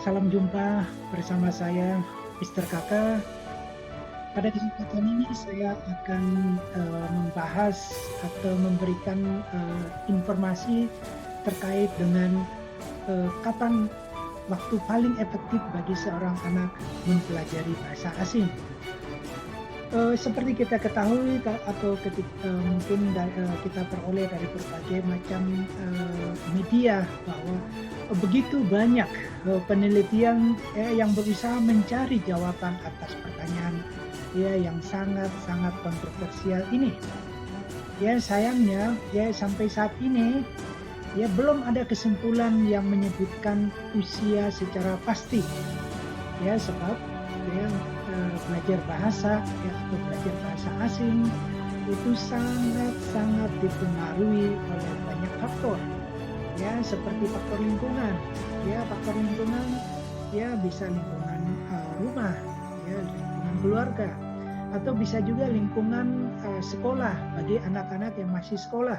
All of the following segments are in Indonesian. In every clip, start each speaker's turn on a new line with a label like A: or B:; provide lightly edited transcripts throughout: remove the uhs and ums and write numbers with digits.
A: salam jumpa bersama saya, Mister Kakak. Pada kesempatan ini saya akan membahas atau memberikan informasi terkait dengan kapan waktu paling efektif bagi seorang anak mempelajari bahasa asing. Seperti kita ketahui atau mungkin kita peroleh dari berbagai macam media bahwa begitu banyak penelitian yang berusaha mencari jawaban atas pertanyaan yang sangat-sangat kontroversial ini. Ya sayangnya sampai saat ini belum ada kesimpulan yang menyebutkan usia secara pasti. Sebab belajar bahasa atau belajar bahasa asing itu sangat-sangat dipengaruhi oleh banyak faktor. Seperti faktor lingkungan. Faktor lingkungan bisa lingkungan rumah, lingkungan keluarga, atau bisa juga lingkungan sekolah bagi anak-anak yang masih sekolah,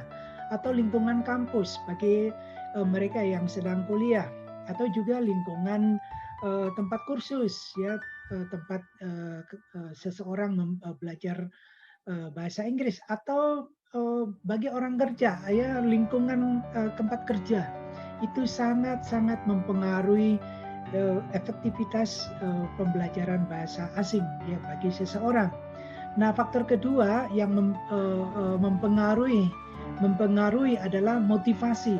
A: atau lingkungan kampus bagi mereka yang sedang kuliah, atau juga lingkungan tempat kursus, tempat seseorang belajar bahasa Inggris, atau bagi orang kerja, lingkungan tempat kerja itu sangat-sangat mempengaruhi efektivitas pembelajaran bahasa asing bagi seseorang. Nah, faktor kedua yang mempengaruhi adalah motivasi.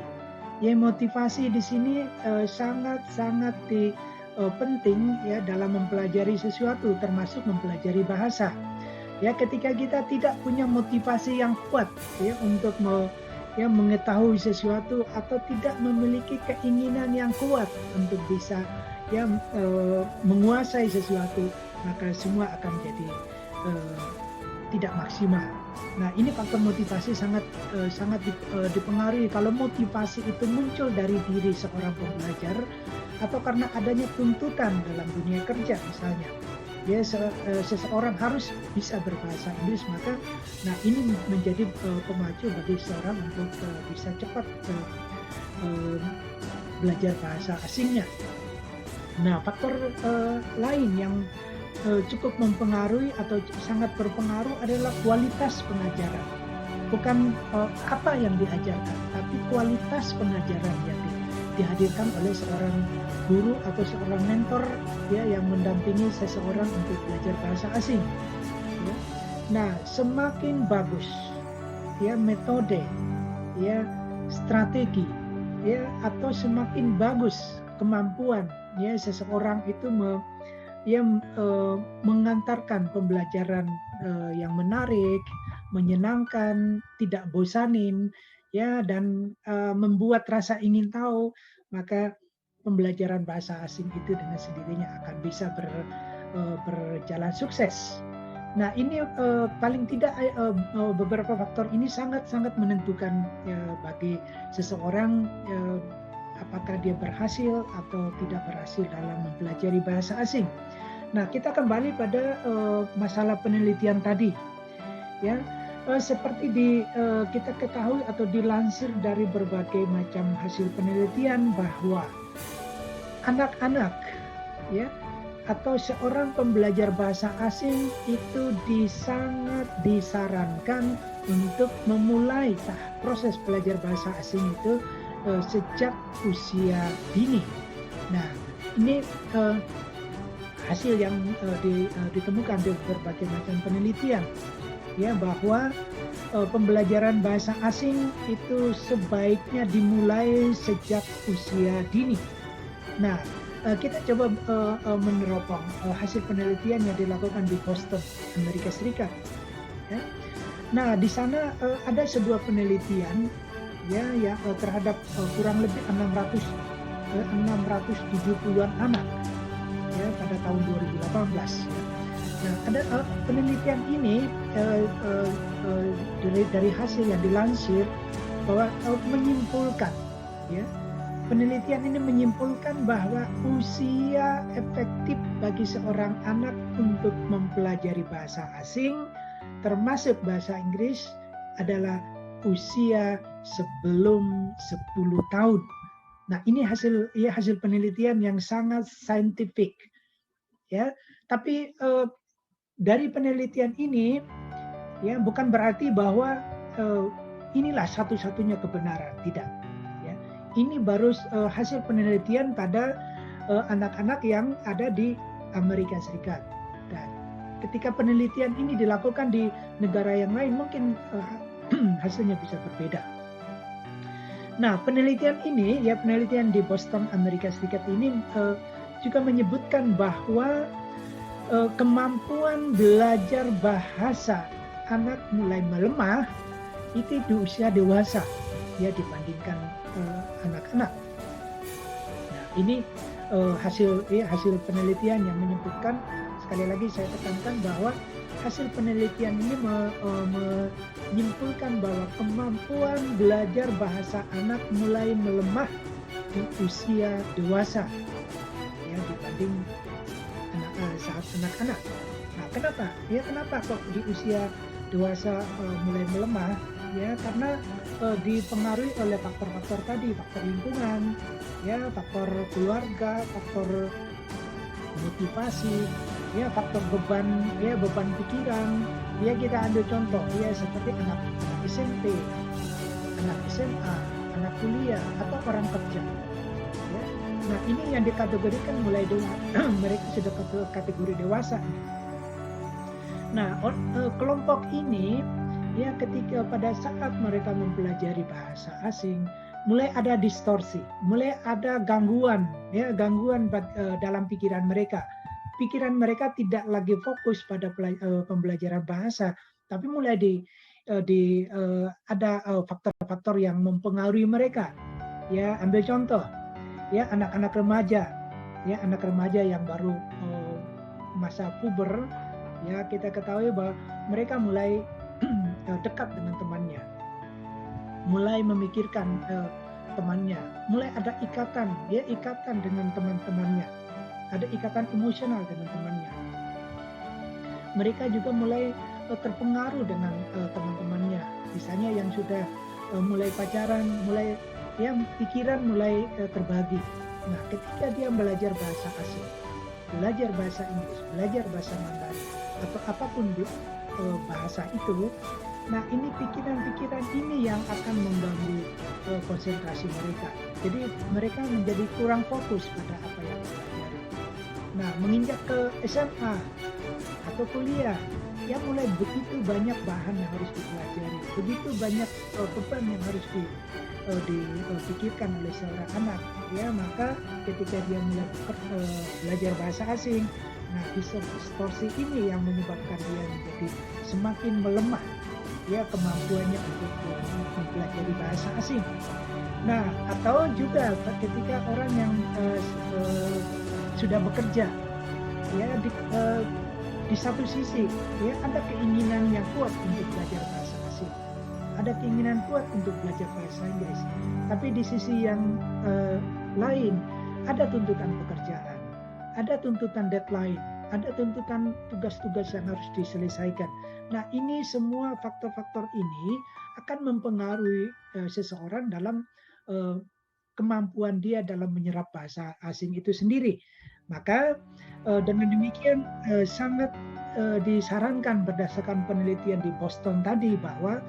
A: Motivasi di sini sangat-sangat penting dalam mempelajari sesuatu, termasuk mempelajari bahasa. Ketika kita tidak punya motivasi yang kuat untuk mengetahui sesuatu, atau tidak memiliki keinginan yang kuat untuk bisa menguasai sesuatu, maka semua akan jadi tidak maksimal. Nah, ini faktor motivasi sangat dipengaruhi. Kalau motivasi itu muncul dari diri seorang pembelajar atau karena adanya tuntutan dalam dunia kerja misalnya, seseorang harus bisa berbahasa Inggris, maka ini menjadi pemacu bagi seseorang untuk bisa cepat belajar bahasa asingnya. Nah, faktor lain yang cukup mempengaruhi atau sangat berpengaruh adalah kualitas pengajaran. Bukan apa yang diajarkan, tapi kualitas pengajaran yang dihadirkan oleh seorang guru atau seorang mentor yang mendampingi seseorang untuk belajar bahasa asing. Nah, semakin bagus metode, strategi, atau semakin bagus kemampuan seseorang itu mengantarkan pembelajaran yang menarik, menyenangkan, tidak bosanin, dan membuat rasa ingin tahu, maka pembelajaran bahasa asing itu dengan sendirinya akan bisa berjalan sukses. Nah, ini paling tidak beberapa faktor ini sangat-sangat menentukan bagi seseorang apakah dia berhasil atau tidak berhasil dalam mempelajari bahasa asing. Nah, kita kembali pada masalah penelitian tadi. Seperti kita ketahui atau dilansir dari berbagai macam hasil penelitian bahwa anak-anak atau seorang pembelajar bahasa asing itu sangat disarankan untuk memulai proses belajar bahasa asing itu sejak usia dini. Nah, ini hasil yang ditemukan di berbagai macam penelitian, bahwa pembelajaran bahasa asing itu sebaiknya dimulai sejak usia dini. Nah, kita coba meneropong hasil penelitian yang dilakukan di Boston, Amerika Serikat. Nah, di sana ada sebuah penelitian terhadap kurang lebih 670-an anak pada tahun 2018. Nah, ada penelitian ini dari hasil yang dilansir bahwa menyimpulkan, penelitian ini menyimpulkan bahwa usia efektif bagi seorang anak untuk mempelajari bahasa asing, termasuk bahasa Inggris, adalah usia sebelum 10 tahun. Nah, ini hasil penelitian yang sangat saintifik, ya. Tapi dari penelitian ini, ya, bukan berarti bahwa inilah satu-satunya kebenaran, tidak. Ya, ini baru hasil penelitian pada anak-anak yang ada di Amerika Serikat. Dan ketika penelitian ini dilakukan di negara yang lain, mungkin hasilnya bisa berbeda. Nah, penelitian ini, ya, penelitian di Boston, Amerika Serikat ini juga menyebutkan bahwa kemampuan belajar bahasa anak mulai melemah itu di usia dewasa, ya, dibandingkan anak-anak. Nah, ini hasil penelitian yang menyebutkan, sekali lagi saya tekankan bahwa hasil penelitian ini menyimpulkan bahwa kemampuan belajar bahasa anak mulai melemah di usia dewasa, ya, dibanding saat anak-anak. Nah, kenapa? Ya, kenapa kok di usia dewasa mulai melemah? Ya, karena dipengaruhi oleh faktor-faktor tadi, faktor lingkungan, ya, faktor keluarga, faktor motivasi, ya, faktor beban, ya, beban pikiran. Ya, kita ambil contoh, ya, seperti anak SMP, anak SMA, anak kuliah, atau orang kerja. Ya. Nah, ini yang dikategorikan mulai mereka sudah kategori dewasa. Nah, kelompok ini, ya, ketika pada saat mereka mempelajari bahasa asing, mulai ada distorsi, mulai ada gangguan, ya, gangguan dalam pikiran mereka. Pikiran mereka tidak lagi fokus pada pembelajaran bahasa, tapi mulai ada faktor-faktor yang mempengaruhi mereka. Ya, ambil contoh, ya, anak-anak remaja, ya, anak remaja yang baru masa puber, ya, kita ketahui bahwa mereka mulai dekat dengan temannya, mulai memikirkan temannya, mulai ada ikatan, ya, ikatan dengan teman-temannya, ada ikatan emosional dengan temannya. Mereka juga mulai terpengaruh dengan teman-temannya, misalnya yang sudah mulai pacaran, mulai, ya, pikiran mulai terbagi. Nah, ketika dia belajar bahasa asing, belajar bahasa Inggris, belajar bahasa Mandarin, atau apapun bahasa itu, nah, ini pikiran-pikiran ini yang akan mengganggu konsentrasi mereka. Jadi mereka menjadi kurang fokus pada apa yang dipelajari. Nah, menginjak ke SMA atau kuliah, ya, mulai begitu banyak bahan yang harus dipelajari, begitu banyak beban yang harus dipikirkan oleh seorang anak, ya, maka ketika dia mulai belajar bahasa asing, nah, distorsi ini yang menyebabkan dia menjadi semakin melemah, ya, kemampuannya untuk mempelajari bahasa asing. Nah, atau juga ketika orang yang sudah bekerja, ya, di satu sisi, ya, ada keinginan yang kuat untuk belajar bahasa asing, ada keinginan kuat untuk belajar bahasa Inggris, tapi di sisi yang lain ada tuntutan pekerjaan, ada tuntutan deadline, ada tuntutan tugas-tugas yang harus diselesaikan. Nah, ini semua faktor-faktor ini akan mempengaruhi seseorang dalam kemampuan dia dalam menyerap bahasa asing itu sendiri. Maka dengan demikian sangat disarankan berdasarkan penelitian di Boston tadi bahwa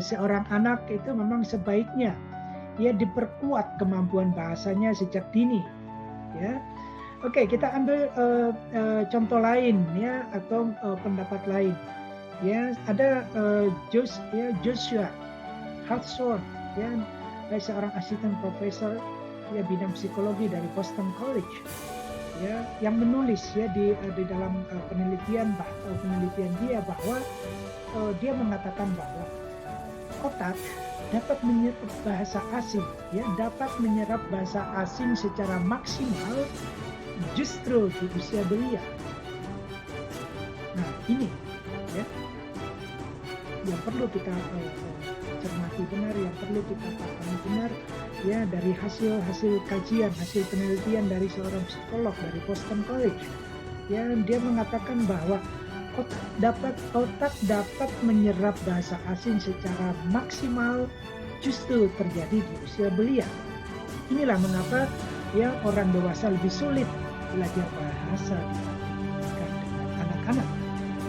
A: seorang anak itu memang sebaiknya, ya, diperkuat kemampuan bahasanya sejak dini, ya. Oke, kita ambil contoh lain, ya, atau pendapat lain. Ya, ada Joshua Hartshorne, ya, seorang asisten profesor, ya, bidang psikologi dari Boston College, ya, yang menulis, ya, di dalam penelitian dia bahwa dia mengatakan bahwa otak dapat menyerap bahasa asing, ya, dapat menyerap bahasa asing secara maksimal justru di usia belia. Nah, ini, ya, yang perlu kita cermati benar, yang perlu kita pahami benar, ya, dari hasil kajian, hasil penelitian dari seorang psikolog dari Boston College. Ya, dia mengatakan bahwa otak dapat menyerap bahasa asing secara maksimal justru terjadi di usia belia. inilah mengapa ya orang dewasa lebih sulit belajar bahasa dibandingkan dengan anak-anak.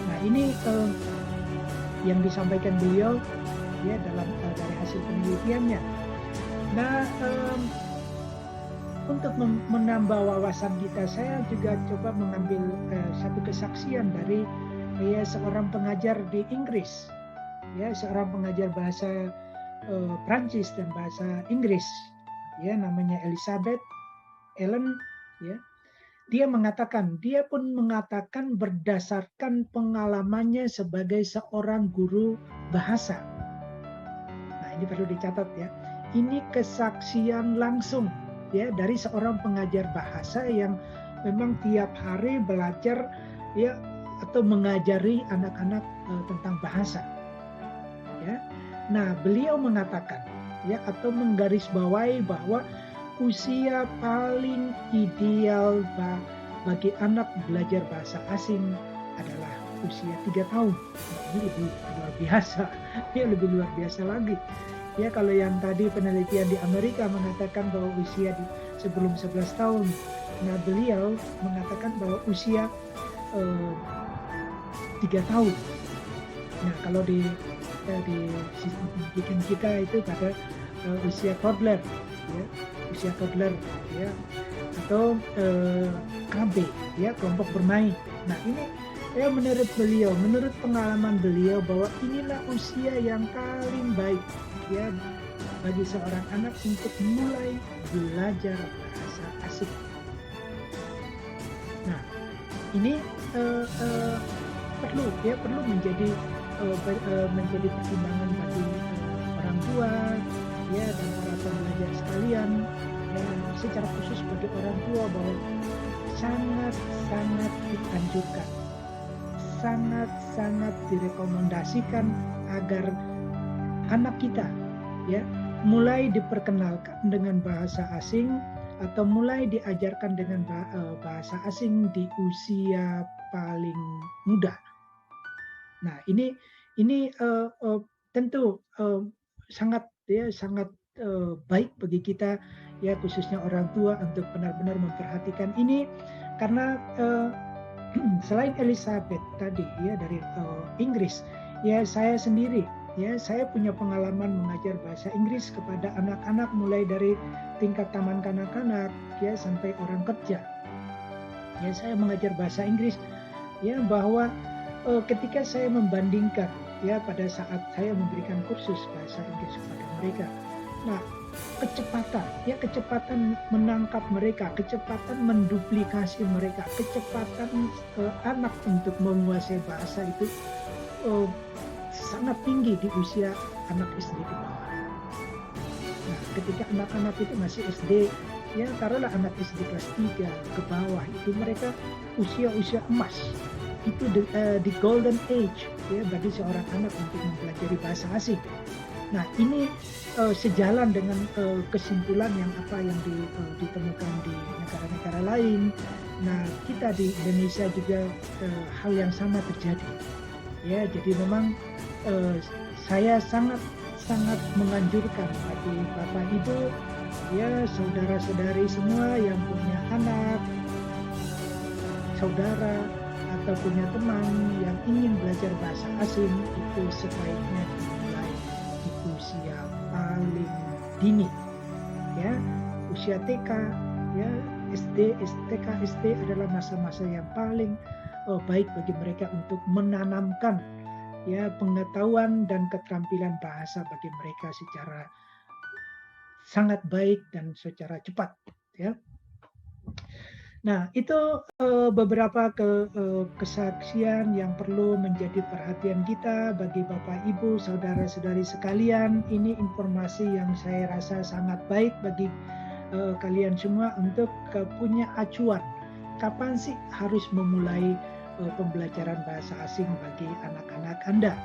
A: Nah ini yang disampaikan beliau ya dalam dari hasil penelitiannya. Nah untuk menambah wawasan kita, saya juga coba mengambil satu kesaksian dari ya seorang pengajar di Inggris, ya seorang pengajar bahasa Prancis dan bahasa Inggris, ya namanya Elizabeth Ellen, ya. Dia pun mengatakan berdasarkan pengalamannya sebagai seorang guru bahasa. Nah, ini perlu dicatat ya. Ini kesaksian langsung ya dari seorang pengajar bahasa yang memang tiap hari belajar ya atau mengajari anak-anak tentang bahasa. Ya. Nah, beliau mengatakan ya atau menggarisbawahi bahwa usia paling ideal bagi anak belajar bahasa asing adalah usia 3 tahun. Ini lebih luar biasa. Ya lebih luar biasa lagi. Ya kalau yang tadi penelitian di Amerika mengatakan bahwa usia sebelum 11 tahun. Nah, beliau mengatakan bahwa usia 3 tahun. Nah, kalau di sistem pendidikan kita itu pada usia toddler, ya, usia toddler, ya, atau KB, ya, kelompok bermain. Nah, ini ya menurut beliau, menurut pengalaman beliau bahwa inilah usia yang paling baik, ya, bagi seorang anak untuk mulai belajar bahasa asing. Nah, ini perlu menjadi pertimbangan bagi orang tua ya dan para pembelajar sekalian ya, secara khusus bagi orang tua bahwa sangat dianjurkan, sangat direkomendasikan agar anak kita ya mulai diperkenalkan dengan bahasa asing atau mulai diajarkan dengan bahasa asing di usia paling muda. Nah, ini tentu sangat baik bagi kita ya khususnya orang tua untuk benar-benar memperhatikan ini karena selain Elizabeth tadi ya dari Inggris, ya saya sendiri ya saya punya pengalaman mengajar bahasa Inggris kepada anak-anak mulai dari tingkat taman kanak-kanak ya sampai orang kerja. Ya saya mengajar bahasa Inggris ya bahwa ketika saya membandingkan ya pada saat saya memberikan kursus bahasa Inggris kepada mereka, nah kecepatan menangkap mereka, kecepatan menduplikasi mereka, kecepatan anak untuk menguasai bahasa itu sangat tinggi di usia anak SD ke bawah. Nah, ketika anak-anak itu masih SD, ya taruhlah anak SD kelas 3 ke bawah itu mereka usia emas. Itu the golden age ya bagi seorang anak untuk mempelajari bahasa asing. Nah, ini sejalan dengan kesimpulan yang ditemukan di negara-negara lain. Nah, kita di Indonesia juga hal yang sama terjadi. Ya, jadi memang saya sangat menganjurkan bagi Bapak Ibu ya saudara-saudari semua yang punya anak, saudara atau punya teman yang ingin belajar bahasa asing itu sebaiknya dimulai di usia paling dini ya usia TK ya SD TK SD adalah masa-masa yang paling baik bagi mereka untuk menanamkan ya pengetahuan dan keterampilan bahasa bagi mereka secara sangat baik dan secara cepat ya. Nah, itu beberapa kesaksian yang perlu menjadi perhatian kita bagi Bapak Ibu, saudara-saudari sekalian. Ini informasi yang saya rasa sangat baik bagi kalian semua untuk punya acuan. Kapan sih harus memulai pembelajaran bahasa asing bagi anak-anak Anda?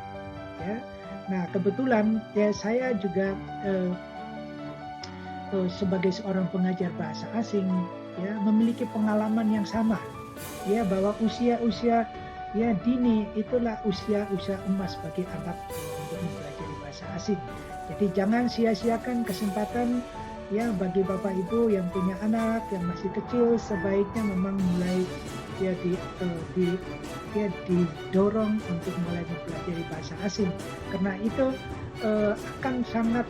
A: Ya. Nah, kebetulan ya saya juga sebagai seorang pengajar bahasa asing ya memiliki pengalaman yang sama ya bahwa usia ya dini itulah usia emas bagi anak untuk mempelajari bahasa asing. Jadi jangan sia-siakan kesempatan ya bagi Bapak Ibu yang punya anak yang masih kecil sebaiknya memang mulai ya didorong untuk mulai mempelajari bahasa asing karena itu akan sangat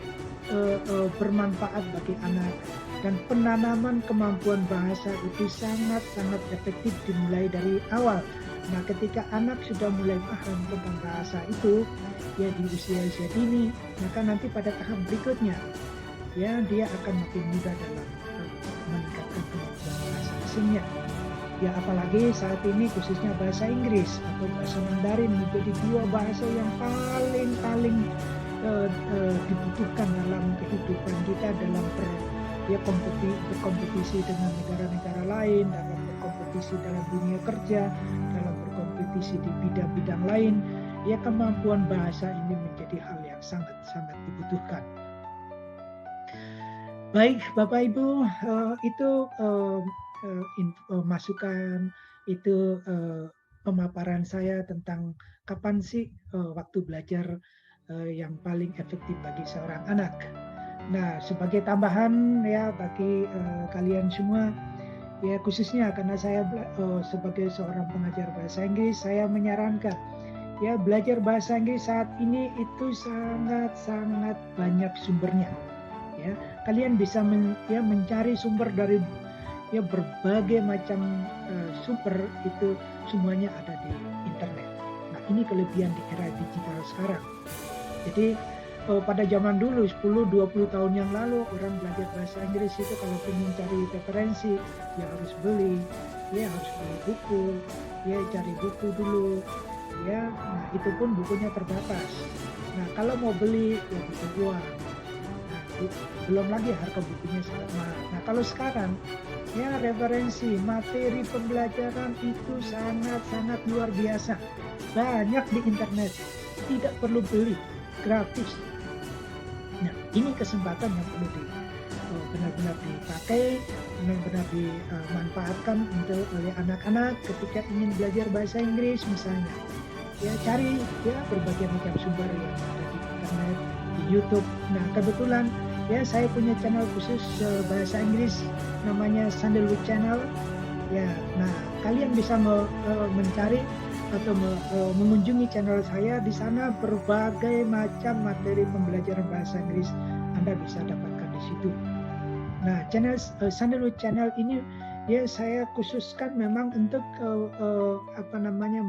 A: bermanfaat bagi anak dan penanaman kemampuan bahasa itu sangat-sangat efektif dimulai dari awal. Nah, ketika anak sudah mulai paham tentang bahasa itu ya di usia-usia dini, maka nanti pada tahap berikutnya ya dia akan makin mudah dalam meningkatkan kemampuan bahasa asingnya. Ya apalagi saat ini khususnya bahasa Inggris atau bahasa Mandarin menjadi dua bahasa yang paling dibutuhkan dalam kehidupan kita dalam berkompetisi dengan negara-negara lain, dalam berkompetisi dalam dunia kerja, dalam berkompetisi di bidang-bidang lain. Ya kemampuan bahasa ini menjadi hal yang sangat-sangat dibutuhkan. Baik Bapak Ibu, itu masukan, itu pemaparan saya tentang kapan sih waktu belajar yang paling efektif bagi seorang anak. Nah, sebagai tambahan ya bagi kalian semua, ya khususnya karena saya sebagai seorang pengajar bahasa Inggris, saya menyarankan ya belajar bahasa Inggris saat ini itu sangat-sangat banyak sumbernya. Ya, kalian bisa mencari sumber dari ya berbagai macam sumber itu semuanya ada di internet. Nah, ini kelebihan di era digital sekarang. Jadi pada zaman dulu 10-20 tahun yang lalu orang belajar bahasa Inggris itu kalau ingin cari referensi ya harus beli buku, ya cari buku dulu. Ya, nah itu pun bukunya terbatas. Nah, kalau mau beli ya butuh uang. Belum lagi harga bukunya sangat mahal. Nah kalau sekarang ya referensi materi pembelajaran itu sangat-sangat luar biasa, banyak di internet, tidak perlu beli, gratis. Nah ini kesempatan yang perlu benar-benar dipakai, benar-benar dimanfaatkan untuk oleh anak-anak ketika ingin belajar bahasa Inggris misalnya. Ya cari ya berbagai macam sumber yang ada di internet, di YouTube. Nah kebetulan ya saya punya channel khusus bahasa Inggris namanya Sandalwood Channel. Ya, nah kalian bisa mencari atau mengunjungi channel saya di sana berbagai macam materi pembelajaran bahasa Inggris Anda bisa dapatkan di situ. Nah, channel Sandalwood Channel ini ya saya khususkan memang untuk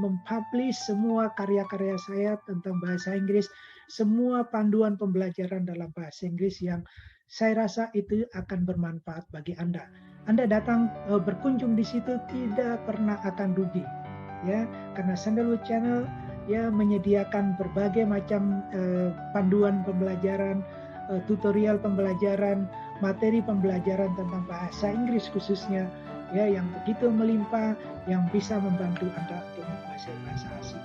A: mempublish semua karya-karya saya tentang bahasa Inggris, semua panduan pembelajaran dalam bahasa Inggris yang saya rasa itu akan bermanfaat bagi Anda. Anda datang berkunjung di situ tidak pernah akan rugi, ya, karena Sandalwood Channel ya menyediakan berbagai macam panduan pembelajaran, tutorial pembelajaran, materi pembelajaran tentang bahasa Inggris khususnya, ya yang begitu melimpah, yang bisa membantu Anda untuk menguasai bahasa asing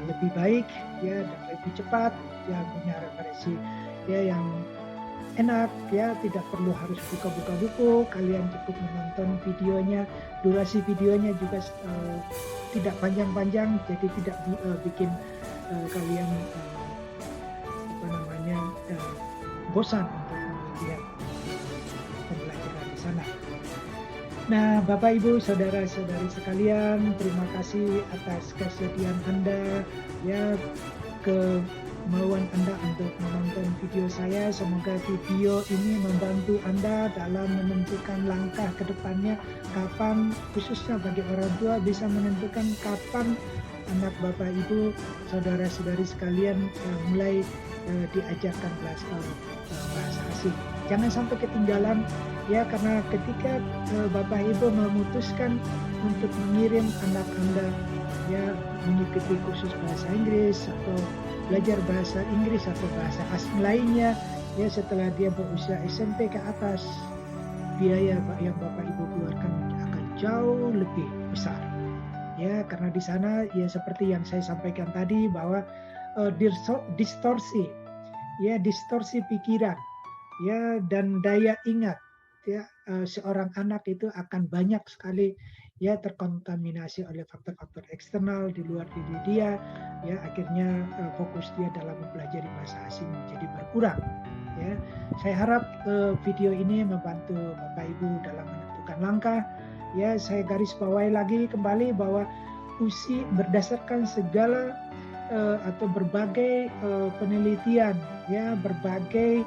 A: lebih baik, ya dan lebih cepat, ya punya referensi ya yang enak, ya tidak perlu harus buka-buka buku, kalian cukup menonton videonya, durasi videonya juga tidak panjang-panjang, jadi tidak bikin kalian bosan untuk melihat pembelajaran di sana. Nah, Bapak Ibu, saudara-saudari sekalian, terima kasih atas kesediaan Anda, ya kemauan Anda untuk menonton video saya. Semoga video ini membantu Anda dalam menentukan langkah ke depannya, kapan khususnya bagi orang tua bisa menentukan kapan anak Bapak Ibu, saudara-saudari sekalian mulai diajarkan bahasa asing. Jangan sampai ketinggalan, ya, karena ketika Bapak Ibu memutuskan untuk mengirim anak Anda ya mengikuti kursus bahasa Inggris atau belajar bahasa Inggris atau bahasa asing lainnya, ya setelah dia berusia SMP ke atas, biaya yang Bapak Ibu keluarkan akan jauh lebih besar. Ya, karena di sana ya seperti yang saya sampaikan tadi bahwa distorsi pikiran, ya dan daya ingat, ya seorang anak itu akan banyak sekali ya terkontaminasi oleh faktor-faktor eksternal di luar diri dia, ya akhirnya fokus dia dalam mempelajari bahasa asing menjadi berkurang. Ya, saya harap video ini membantu Bapak Ibu dalam menentukan langkah. Ya, saya garis bawahi lagi kembali bahwa berdasarkan segala atau berbagai penelitian, ya berbagai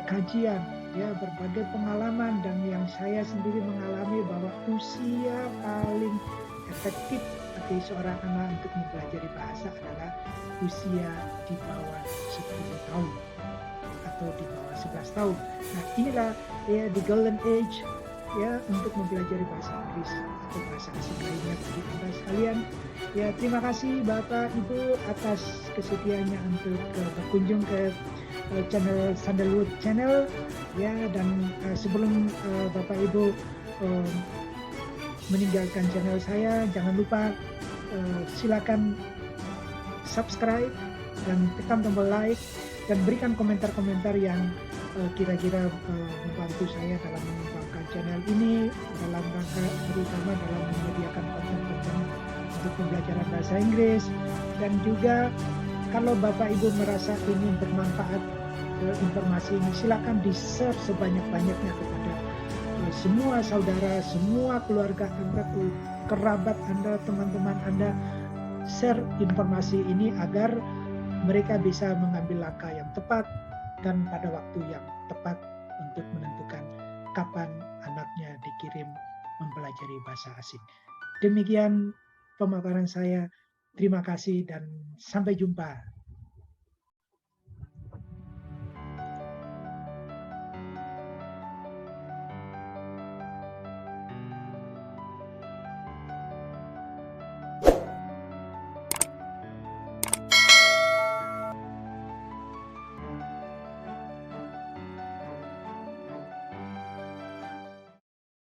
A: kajian, ya berbagai pengalaman, dan yang saya sendiri mengalami bahwa usia paling efektif bagi seorang anak untuk mempelajari bahasa adalah usia di bawah 10 tahun atau di bawah 11 tahun. Nah, inilah ya the golden age ya untuk mempelajari bahasa Inggris atau bahasa asing lainnya bagi Anda sekalian. Ya, terima kasih Bapak Ibu atas kesediaannya untuk berkunjung ke channel Sandalwood Channel, ya, dan sebelum Bapak Ibu meninggalkan channel saya, jangan lupa silakan subscribe dan tekan tombol like dan berikan komentar-komentar yang kira-kira membantu saya dalam mengembangkan channel ini dalam rangka terutama dalam menyediakan konten-konten untuk pembelajaran bahasa Inggris. Dan juga kalau Bapak Ibu merasa ini bermanfaat informasi ini, silakan di-share sebanyak-banyaknya kepada semua saudara, semua keluarga Anda, kerabat Anda, teman-teman Anda. Share informasi ini agar mereka bisa mengambil langkah yang tepat dan pada waktu yang tepat untuk menentukan kapan anaknya dikirim mempelajari bahasa asing. Demikian pemaparan saya. Terima kasih dan sampai jumpa.